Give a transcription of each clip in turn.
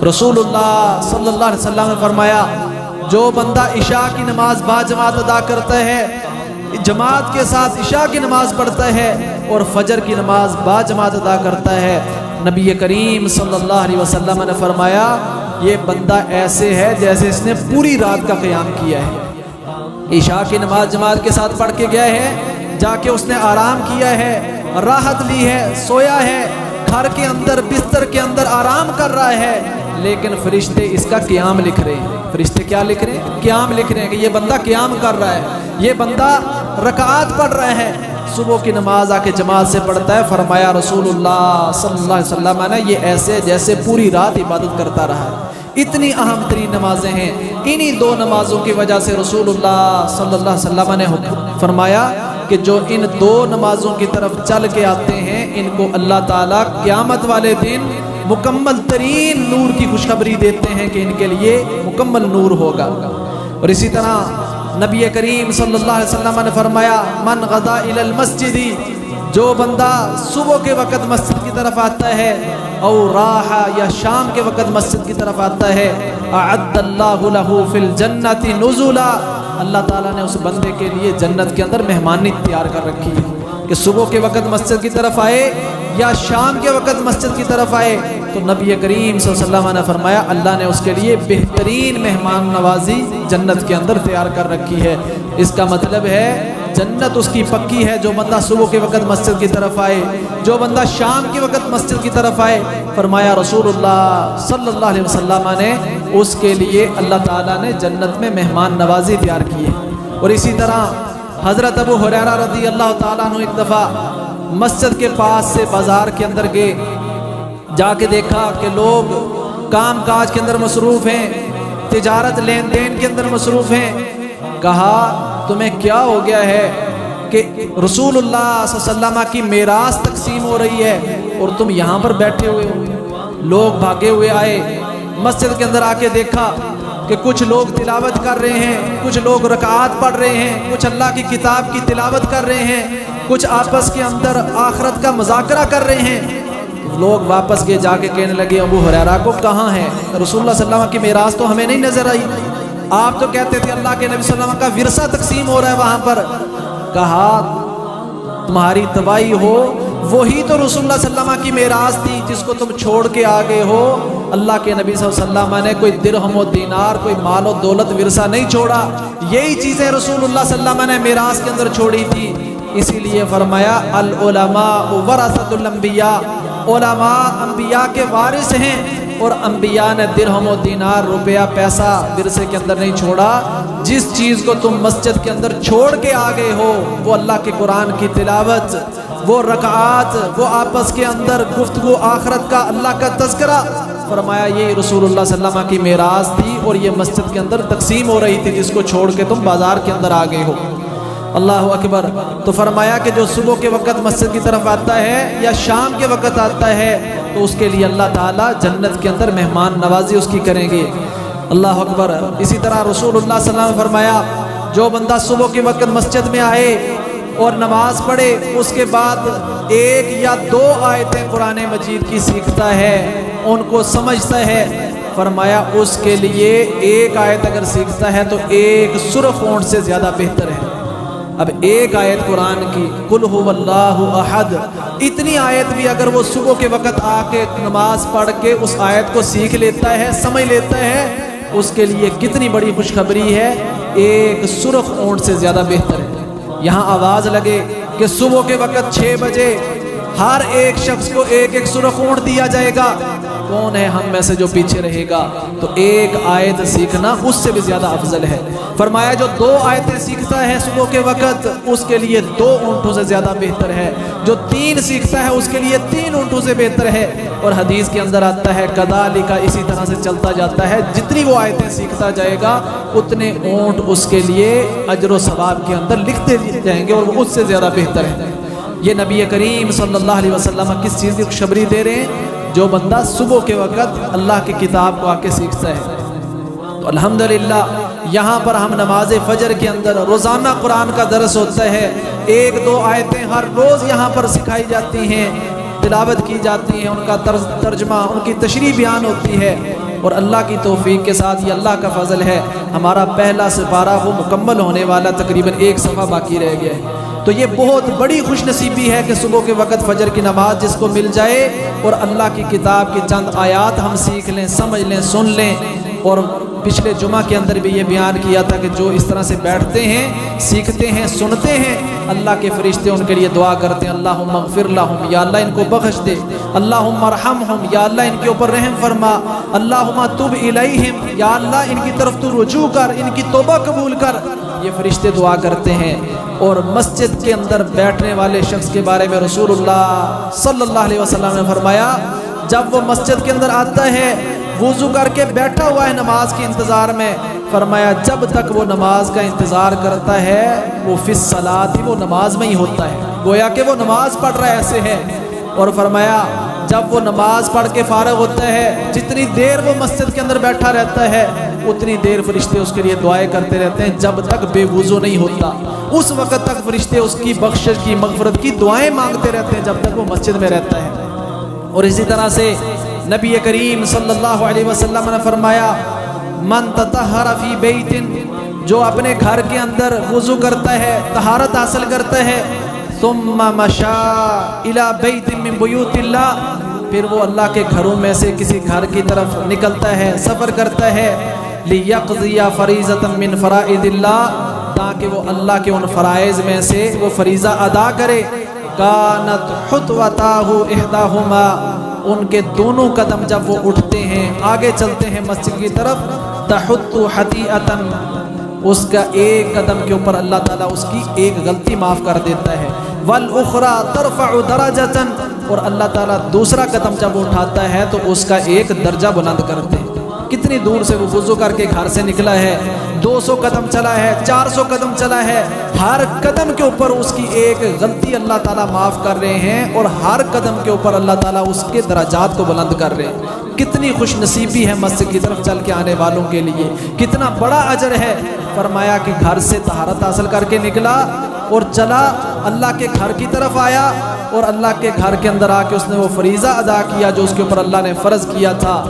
رسول اللہ صلی اللہ علیہ وسلم نے فرمایا جو بندہ عشاء کی نماز با جماعت ادا کرتا ہے، جماعت کے ساتھ عشاء کی نماز پڑھتا ہے اور فجر کی نماز با جماعت ادا کرتا ہے، نبی کریم صلی اللہ علیہ وسلم نے فرمایا یہ بندہ ایسے ہے جیسے اس نے پوری رات کا قیام کیا ہے۔ عشاء کی نماز جماعت کے ساتھ پڑھ کے گیا ہے، جا کے اس نے آرام کیا ہے، راحت لی ہے، سویا ہے، گھر کے اندر بستر کے اندر آرام کر رہا ہے، لیکن فرشتے اس کا قیام لکھ رہے ہیں۔ فرشتے کیا لکھ رہے ہیں؟ قیام لکھ رہے ہیں کہ یہ بندہ قیام کر رہا ہے، یہ بندہ رکعات پڑھ رہا ہے، صبح کی نماز آ کے جماعت سے پڑھتا ہے۔ فرمایا رسول اللہ صلی اللہ علیہ وسلم نے یہ ایسے جیسے پوری رات عبادت کرتا رہا ہے۔ اتنی اہم ترین نمازیں ہیں، انہی دو نمازوں کی وجہ سے رسول اللہ صلی اللہ علیہ وسلم نے فرمایا کہ جو ان دو نمازوں کی طرف چل کے آتے ہیں ان کو اللہ تعالیٰ قیامت والے دن مکمل ترین نور کی خوشخبری دیتے ہیں کہ ان کے لیے مکمل نور ہوگا۔ اور اسی طرح نبی کریم صلی اللہ علیہ وسلم نے فرمایا من غدا الی المسجد، جو بندہ صبح کے وقت مسجد کی طرف آتا ہے اور راح یا شام کے وقت مسجد کی طرف آتا ہے، اعد اللہ لہ فی الجنۃ نزلا، اللہ تعالیٰ نے اس بندے کے لیے جنت کے اندر مہمانی تیار کر رکھی ہے کہ صبح کے وقت مسجد کی طرف آئے یا شام کے وقت مسجد کی طرف آئے تو نبی کریم صلی اللہ علیہ وسلم نے فرمایا اللہ نے اس کے لیے بہترین مہمان نوازی جنت کے اندر تیار کر رکھی ہے۔ اس کا مطلب ہے جنت اس کی پکی ہے جو بندہ صبح کے وقت مسجد کی طرف آئے، جو بندہ شام کے وقت مسجد کی طرف آئے۔ فرمایا رسول اللہ صلی اللہ علیہ وسلم نے اس کے لیے اللہ تعالیٰ نے جنت میں مہمان نوازی تیار کی ہے۔ اور اسی طرح حضرت ابو ہریرہ رضی اللہ تعالیٰ عنہ ایک دفعہ مسجد کے پاس سے بازار کے اندر گئے، جا کے دیکھا کہ لوگ کام کاج کے اندر مصروف ہیں، تجارت لین دین کے اندر مصروف ہیں۔ کہا تمہیں کیا ہو گیا ہے کہ رسول اللہ صلی اللہ علیہ وسلم کی میراث تقسیم ہو رہی ہے اور تم یہاں پر بیٹھے ہوئے ہو؟ لوگ بھاگے ہوئے آئے، مسجد کے اندر آ کے دیکھا کہ کچھ لوگ تلاوت کر رہے ہیں، کچھ لوگ رکعات پڑھ رہے ہیں، کچھ اللہ کی کتاب کی تلاوت کر رہے ہیں، کچھ آپس کے اندر آخرت کا مذاکرہ کر رہے ہیں۔ لوگ واپس کے جا کے کہنے لگے ابو ہریرہ کو کہاں ہے رسول اللہ صلی اللہ علیہ وسلم کی میراث تو ہمیں نہیں نظر آئی، آپ تو کہتے تھے اللہ کے نبی صلی اللہ علیہ وسلم کا ورثہ تقسیم ہو رہا ہے وہاں پر۔ کہا تمہاری تباہی ہو، وہی تو رسول اللہ صلی اللہ علیہ وسلم کی میراث تھی جس کو تم چھوڑ کے آگے ہو۔ اللہ کے نبی صلی اللہ علیہ وسلم نے کوئی درہم و دینار، کوئی مال و دولت ورثہ نہیں چھوڑا، یہی چیزیں رسول اللہ صلی اللہ علیہ وسلم نے میراث کے اندر چھوڑی تھی۔ اسی لیے فرمایا العلماء ورثۃ الانبیاء، علماء انبیاء کے وارث ہیں، اور انبیاء نے درہم و دینار، روپیہ پیسہ ورثے کے اندر نہیں چھوڑا۔ جس چیز کو تم مسجد کے اندر چھوڑ کے آ گئے ہو وہ اللہ کے قرآن کی تلاوت، وہ رکعات، وہ آپس کے اندر گفتگو آخرت کا، اللہ کا تذکرہ۔ فرمایا یہ رسول اللہ صلی اللہ علیہ وسلم کی میراث تھی اور یہ مسجد کے اندر تقسیم ہو رہی تھی جس کو چھوڑ کے تم بازار کے اندر آ گئے ہو۔ اللہ اکبر۔ تو فرمایا کہ جو صبح کے وقت مسجد کی طرف آتا ہے یا شام کے وقت آتا ہے تو اس کے لیے اللہ تعالیٰ جنت کے اندر مہمان نوازی اس کی کریں گے۔ اللہ اکبر۔ اسی طرح رسول اللہ صلی اللہ علیہ وسلم نے فرمایا جو بندہ صبح کے وقت مسجد میں آئے اور نماز پڑھے، اس کے بعد ایک یا دو آیتیں قرآن مجید کی سیکھتا ہے، ان کو سمجھتا ہے، فرمایا اس کے لیے ایک آیت اگر سیکھتا ہے تو ایک سرخ اونٹ سے زیادہ بہتر ہے۔ اب ایک آیت قرآن کی قل هو اللہ احد، اتنی آیت بھی اگر وہ صبح کے وقت آ کے نماز پڑھ کے اس آیت کو سیکھ لیتا ہے، سمجھ لیتا ہے، اس کے لیے کتنی بڑی خوشخبری ہے، ایک سرخ اونٹ سے زیادہ بہتر ہے۔ یہاں آواز لگے کہ صبح کے وقت 6 بجے ہر ایک شخص کو ایک ایک سرخ اونٹ دیا جائے گا، کون ہے ہم میں سے جو پیچھے رہے گا؟ تو ایک آیت سیکھنا اس سے بھی زیادہ افضل ہے۔ فرمایا جو 2 آیتیں سیکھتا ہے صبح کے وقت اس کے لیے 2 اونٹوں سے زیادہ بہتر ہے، جو 3 سیکھتا ہے اس کے لیے 3 اونٹوں سے بہتر ہے۔ اور حدیث کے اندر آتا ہے کذالک، اسی طرح سے چلتا جاتا ہے، جتنی وہ آیتیں سیکھتا جائے گا اتنے اونٹ اس کے لیے اجر و ثواب کے اندر لکھتے جائیں گے اور وہ اس سے زیادہ بہتر ہے۔ یہ نبی کریم صلی اللہ علیہ وسلم کس چیز کی خوشخبری دے رہے ہیں؟ جو بندہ صبح کے وقت اللہ کی کتاب کو آ کے سیکھتا ہے۔ تو الحمدللہ یہاں پر ہم نماز فجر کے اندر روزانہ قرآن کا درس ہوتا ہے، 1-2 آیتیں ہر روز یہاں پر سکھائی جاتی ہیں، تلاوت کی جاتی ہیں، ان کا ترجمہ، ان کی تشریح بیان ہوتی ہے۔ اور اللہ کی توفیق کے ساتھ یہ اللہ کا فضل ہے ہمارا پہلا سپارہ وہ مکمل ہونے والا، تقریباً 1 صفحہ باقی رہ گیا ہے۔ تو یہ بہت بڑی خوش نصیبی ہے کہ صبح کے وقت فجر کی نماز جس کو مل جائے اور اللہ کی کتاب کی چند آیات ہم سیکھ لیں، سمجھ لیں، سن لیں۔ اور پچھلے جمعہ کے اندر بھی یہ بیان کیا تھا کہ جو اس طرح سے بیٹھتے ہیں، سیکھتے ہیں، سنتے ہیں، اللہ کے فرشتے ان کے لیے دعا کرتے ہیں، اللہم اغفر لہم، یا اللہ ان کو بخش دے، اللہم ارحمہم، یا اللہ ان کے اوپر رحم فرما، اللہم تب الیہم، یا اللہ ان کی طرف تو رجوع کر، ان کی توبہ قبول کر۔ یہ فرشتے دعا کرتے ہیں۔ اور مسجد کے اندر بیٹھنے والے شخص کے بارے میں رسول اللہ صلی اللہ علیہ وسلم نے فرمایا جب وہ مسجد کے اندر آتا ہے وضو کر کے بیٹھا ہوا ہے نماز کے انتظار میں، فرمایا جب تک وہ نماز کا انتظار کرتا ہے وہ فی الصلاۃ، وہ نماز میں ہی ہوتا ہے، گویا کہ وہ نماز پڑھ رہا ہے، ایسے ہے۔ اور فرمایا جب وہ نماز پڑھ کے فارغ ہوتا ہے، جتنی دیر وہ مسجد کے اندر بیٹھا رہتا ہے اتنی دیر فرشتے اس کے لیے دعائیں کرتے رہتے ہیں جب تک بے وضو نہیں ہوتا، اس وقت تک فرشتے اس کی بخشش کی، مغفرت کی دعائیں مانگتے رہتے ہیں جب تک وہ مسجد میں رہتا ہے۔ اور اسی طرح سے نبی کریم صلی اللہ علیہ وسلم نے فرمایا من تطہر فی بیت، جو اپنے گھر کے اندر وضو کرتا ہے، طہارت حاصل کرتا ہے، ثم مشا الی بیت من بیوت اللہ، پھر وہ اللہ کے گھروں میں سے کسی گھر کی طرف نکلتا ہے، سفر کرتا ہے، لیقضی فریضۃ من فرائض اللہ، تاکہ وہ اللہ کے ان فرائض میں سے وہ فریضہ ادا کرے، کانت خطوتاہ احداہما، ان کے دونوں قدم جب وہ اٹھتے ہیں آگے چلتے ہیں مسجد کی طرف، تحط خطیئۃ، اس کا ایک قدم کے اوپر اللہ تعالیٰ اس کی ایک غلطی معاف کر دیتا ہے، والاخری ترفع درجۃ، اور اللہ تعالیٰ دوسرا قدم جب اٹھاتا ہے تو اس کا ایک درجہ بلند کرتے ہیں۔ کتنی دور سے وہ وضو کر کے گھر سے نکلا ہے، 200 قدم چلا ہے، 400 قدم چلا ہے، ہر قدم کے اوپر اس کی ایک غلطی اللہ تعالیٰ معاف کر رہے ہیں اور ہر قدم کے اوپر اللہ تعالیٰ اس کے درجات کو بلند کر رہے ہیں۔ کتنی خوش نصیبی ہے مسجد کی طرف چل کے آنے والوں کے لیے، کتنا بڑا اجر ہے۔ فرمایا کہ گھر سے طہارت حاصل کر کے نکلا اور چلا اللہ کے گھر کی طرف آیا، اور اللہ کے گھر کے اندر آ کے اس نے وہ فریضہ ادا کیا جو اس کے اوپر اللہ نے فرض کیا تھا۔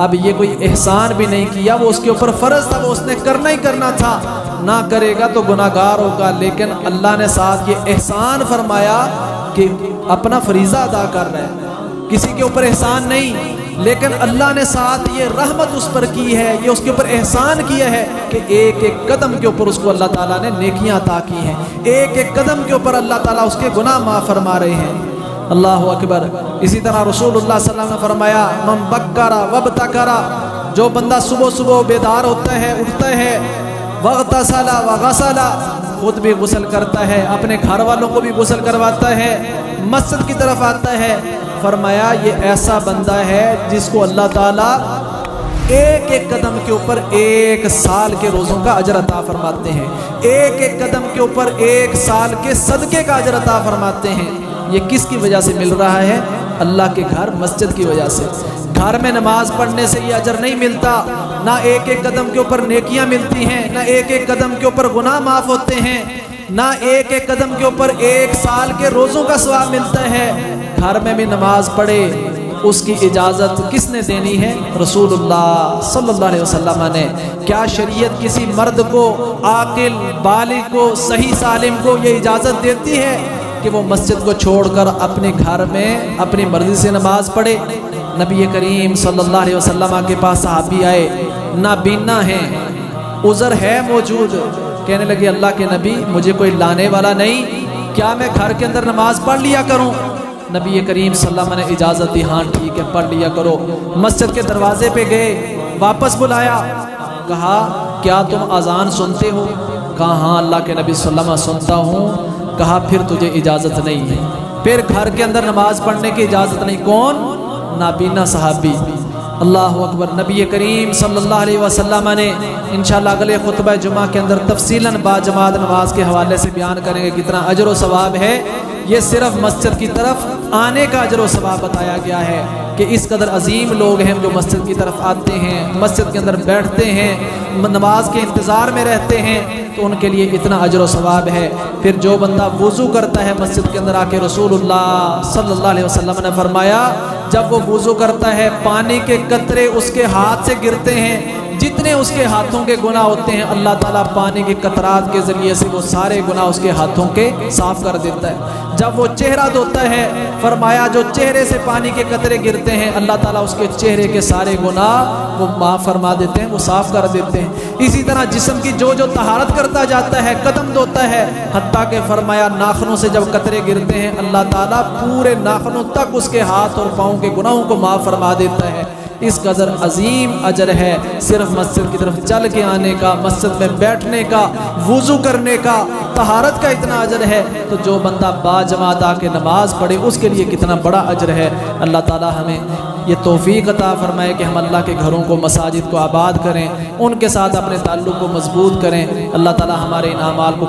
اب یہ کوئی احسان بھی نہیں کیا، وہ اس کے اوپر فرض تھا، وہ اس نے کرنا ہی کرنا تھا، نہ کرے گا تو گناہ گار ہوگا، لیکن اللہ نے ساتھ یہ احسان فرمایا کہ اپنا فریضہ ادا کر رہا ہے، کسی کے اوپر احسان نہیں، لیکن اللہ نے ساتھ یہ رحمت اس پر کی ہے، یہ اس کے اوپر احسان کیا ہے کہ ایک ایک قدم کے اوپر اس کو اللہ تعالیٰ نے نیکیاں عطا کی ہیں، ایک ایک قدم کے اوپر اللہ تعالیٰ اس کے گناہ معاف فرما رہے ہیں۔ اللہ اکبر۔ اسی طرح رسول اللہ صلی اللہ علیہ وسلم نے فرمایا من بکر وابتکر، جو بندہ صبح صبح بیدار ہوتا ہے، اٹھتا ہے، واغتسل وغسل، خود بھی غسل کرتا ہے، اپنے گھر والوں کو بھی غسل کرواتا ہے، مسجد کی طرف آتا ہے، فرمایا یہ ایسا بندہ ہے جس کو اللہ تعالیٰ ایک ایک قدم کے اوپر 1 سال کے روزوں کا اجر عطا فرماتے ہیں، ایک ایک قدم کے اوپر 1 سال کے صدقے کا اجر عطا فرماتے ہیں۔ یہ کس کی وجہ سے مل رہا ہے؟ اللہ کے گھر مسجد کی وجہ سے۔ گھر میں نماز پڑھنے سے یہ اجر نہیں ملتا، نہ ایک ایک قدم کے اوپر نیکیاں ملتی ہیں، نہ ایک ایک قدم کے اوپر گناہ معاف ہوتے ہیں، نہ ایک ایک قدم کے اوپر 1 سال کے روزوں کا ثواب ملتا ہے۔ گھر میں بھی نماز پڑھے، اس کی اجازت کس نے دینی ہے؟ رسول اللہ صلی اللہ علیہ وسلم نے۔ کیا شریعت کسی مرد کو، عاقل بالغ کو، صحیح سالم کو یہ اجازت دیتی ہے کہ وہ مسجد کو چھوڑ کر اپنے گھر میں اپنی مرضی سے نماز پڑھے؟ نبی کریم صلی اللہ علیہ وسلم کے پاس صحابی آئے، نابینا ہیں، عذر ہے موجود، کہنے لگے اللہ کے نبی مجھے کوئی لانے والا نہیں، کیا میں گھر کے اندر نماز پڑھ لیا کروں؟ نبی کریم صلی اللہ علیہ وسلم نے اجازت دی، ہاں ٹھیک ہے پڑھ لیا کرو۔ مسجد کے دروازے پہ گئے، واپس بلایا، کہا کیا تم اذان سنتے ہو؟ کہا ہاں اللہ کے نبی صلی اللہ علیہ وسلم سنتا ہوں۔ کہا پھر تجھے اجازت نہیں ہے، پھر گھر کے اندر نماز پڑھنے کی اجازت نہیں۔ کون؟ نابینا صحابی۔ اللہ اکبر۔ نبی کریم صلی اللہ علیہ وسلم نے انشاءاللہ اگلے خطبہ جمعہ کے اندر تفصیلاً با جماعت نماز کے حوالے سے بیان کریں گے کتنا اجر و ثواب ہے۔ یہ صرف مسجد کی طرف آنے کا اجر و ثواب بتایا گیا ہے کہ اس قدر عظیم لوگ ہیں جو مسجد کی طرف آتے ہیں، مسجد کے اندر بیٹھتے ہیں، نماز کے انتظار میں رہتے ہیں، تو ان کے لیے اتنا اجر و ثواب ہے۔ پھر جو بندہ وضو کرتا ہے مسجد کے اندر آ کے، رسول اللہ صلی اللہ علیہ وسلم نے فرمایا جب وہ وضو کرتا ہے پانی کے قطرے اس کے ہاتھ سے گرتے ہیں، جتنے اس کے ہاتھوں کے گناہ ہوتے ہیں اللہ تعالیٰ پانی کے قطرات کے ذریعے سے وہ سارے گناہ اس کے ہاتھوں کے صاف کر دیتا ہے۔ جب وہ چہرہ دھوتا ہے فرمایا جو چہرے سے پانی کے قطرے گرتے ہیں اللہ تعالیٰ اس کے چہرے کے سارے گناہ وہ معاف فرما دیتے ہیں، وہ صاف کر دیتے ہیں۔ اسی طرح جسم کی جو طہارت کرتا جاتا ہے، قدم دھوتا ہے، حتیٰ کہ فرمایا ناخنوں سے جب قطرے گرتے ہیں اللہ تعالیٰ پورے ناخنوں تک اس کے ہاتھ اور پاؤں کے گناہوں کو معاف فرما دیتا ہے۔ اس قدر عظیم اجر ہے صرف مسجد کی طرف چل کے آنے کا، مسجد میں بیٹھنے کا، وضو کرنے کا، طہارت کا اتنا اجر ہے، تو جو بندہ با جماعت آ کے نماز پڑھے اس کے لیے کتنا بڑا اجر ہے۔ اللہ تعالی ہمیں یہ توفیق عطا فرمائے کہ ہم اللہ کے گھروں کو، مساجد کو آباد کریں، ان کے ساتھ اپنے تعلق کو مضبوط کریں۔ اللہ تعالی ہمارے ان اعمال کو